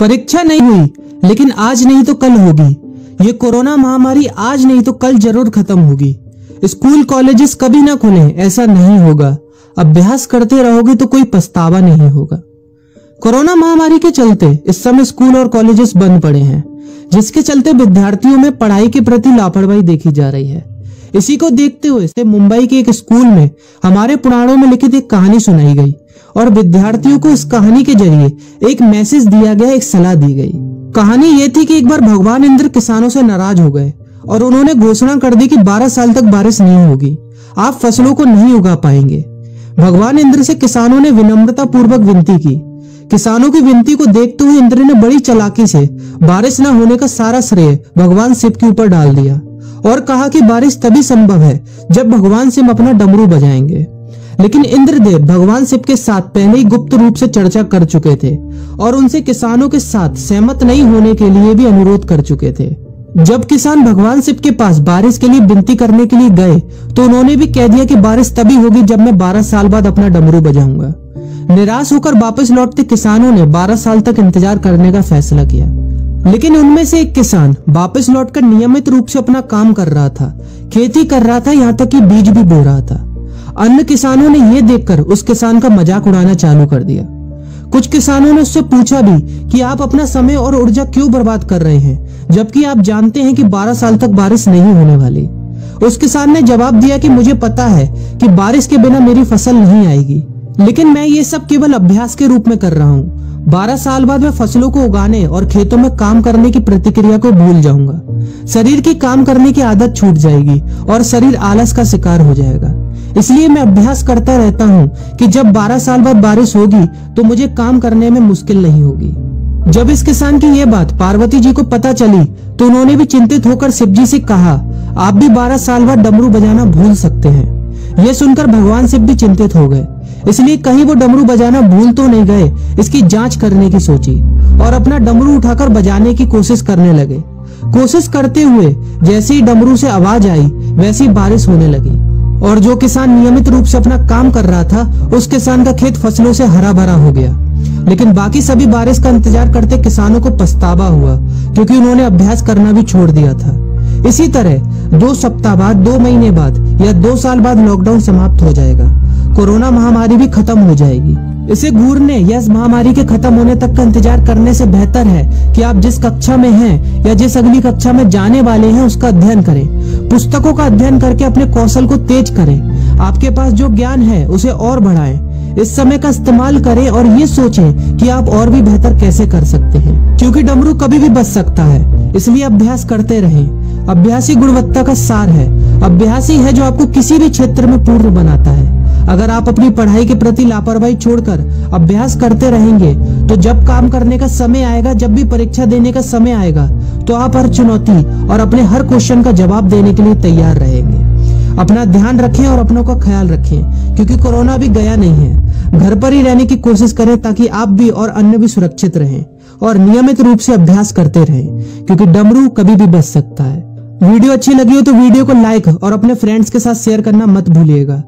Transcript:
परीक्षा नहीं हुई, लेकिन आज नहीं तो कल होगी। ये कोरोना महामारी आज नहीं तो कल जरूर खत्म होगी। स्कूल कॉलेजेस कभी ना खुले, ऐसा नहीं होगा। अभ्यास करते रहोगे तो कोई पछतावा नहीं होगा। कोरोना महामारी के चलते इस समय स्कूल और कॉलेजेस बंद पड़े हैं, जिसके चलते विद्यार्थियों में पढ़ाई के प्रति लापरवाही देखी जा रही है। इसी को देखते हुए मुंबई के एक स्कूल में हमारे पुराणों में लिखित एक कहानी सुनाई गई और विद्यार्थियों को इस कहानी के जरिए एक मैसेज दिया गया, एक सलाह दी गई। कहानी ये थी कि एक बार भगवान इंद्र किसानों से नाराज हो गए और उन्होंने घोषणा कर दी कि 12 साल तक बारिश नहीं होगी, आप फसलों को नहीं उगा पाएंगे। भगवान इंद्र से किसानों ने विनम्रता पूर्वक विनती की। किसानों की विनती को देखते हुए इंद्र ने बड़ी चालाकी से बारिश न होने का सारा श्रेय भगवान शिव के ऊपर डाल दिया और कहा कि बारिश तभी संभव है जब भगवान शिव अपना डमरू बजाएंगे। लेकिन इंद्रदेव भगवान शिव के साथ पहले ही गुप्त रूप से चर्चा कर चुके थे और उनसे किसानों के साथ सहमत नहीं होने के लिए भी अनुरोध कर चुके थे। जब किसान भगवान शिव के पास बारिश के लिए विनती करने के लिए गए तो उन्होंने भी कह दिया कि बारिश तभी होगी जब मैं 12 साल बाद अपना डमरू बजाऊंगा। निराश होकर वापस लौटते किसानों ने 12 साल तक इंतजार करने का फैसला किया। लेकिन उनमें से एक किसान वापस लौटकर नियमित रूप से अपना काम कर रहा था, खेती कर रहा था, यहाँ तक कि बीज भी बो रहा था। अन्य किसानों ने यह देखकर उस किसान का मजाक उड़ाना चालू कर दिया। कुछ किसानों ने उससे पूछा भी कि आप अपना समय और ऊर्जा क्यों बर्बाद कर रहे हैं, जबकि आप जानते हैं कि 12 साल तक बारिश नहीं होने वाली। उस किसान ने जवाब दिया कि मुझे पता है कि बारिश के बिना मेरी फसल नहीं आएगी, लेकिन मैं ये सब केवल अभ्यास के रूप में कर रहा हूँ। 12 साल बाद मैं फसलों को उगाने और खेतों में काम करने की प्रतिक्रिया को भूल जाऊंगा। शरीर की काम करने की आदत छूट जाएगी और शरीर आलस का शिकार हो जाएगा। इसलिए मैं अभ्यास करता रहता हूँ कि जब 12 साल बाद बारिश होगी तो मुझे काम करने में मुश्किल नहीं होगी। जब इस किसान की यह बात पार्वती जी को पता चली तो उन्होंने भी चिंतित होकर शिव जी से कहा, आप भी 12 साल बाद डमरू बजाना भूल सकते हैं। यह सुनकर भगवान शिव भी चिंतित हो गए, इसलिए कहीं वो डमरू बजाना भूल तो नहीं गए, इसकी जांच करने की सोची और अपना डमरू उठाकर बजाने की कोशिश करने लगे। कोशिश करते हुए जैसे ही डमरू से आवाज आई वैसी बारिश होने लगी और जो किसान नियमित रूप से अपना काम कर रहा था उस किसान का खेत फसलों से हरा भरा हो गया। लेकिन बाकी सभी बारिश का इंतजार करते किसानों को पछतावा हुआ, क्योंकि उन्होंने अभ्यास करना भी छोड़ दिया था। इसी तरह 2 सप्ताह बाद, 2 महीने बाद या 2 साल बाद लॉकडाउन समाप्त हो जाएगा। कोरोना महामारी भी खत्म हो जाएगी। इसे घूरने या इस महामारी के खत्म होने तक का इंतजार करने से बेहतर है कि आप जिस कक्षा में हैं या जिस अगली कक्षा में जाने वाले हैं उसका अध्ययन करें। पुस्तकों का अध्ययन करके अपने कौशल को तेज करें। आपके पास जो ज्ञान है उसे और बढ़ाएं। इस समय का इस्तेमाल करें और ये सोचें कि आप और भी बेहतर कैसे कर सकते हैं, क्योंकि डमरू कभी भी बच सकता है। इसलिए अभ्यास करते रहें। अभ्यास ही गुणवत्ता का सार है। अभ्यास ही है जो आपको किसी भी क्षेत्र में पूर्ण बनाता है। अगर आप अपनी पढ़ाई के प्रति लापरवाही छोड़कर अभ्यास करते रहेंगे तो जब काम करने का समय आएगा, जब भी परीक्षा देने का समय आएगा, तो आप हर चुनौती और अपने हर क्वेश्चन का जवाब देने के लिए तैयार रहेंगे। अपना ध्यान रखें और अपनों का ख्याल रखें, क्योंकि कोरोना भी गया नहीं है। घर पर ही रहने की कोशिश करें ताकि आप भी और अन्य भी सुरक्षित रहें और नियमित रूप से अभ्यास करते रहें, क्योंकि डमरू कभी भी बच सकता है। वीडियो अच्छी लगी हो तो वीडियो को लाइक और अपने फ्रेंड्स के साथ शेयर करना मत भूलिएगा।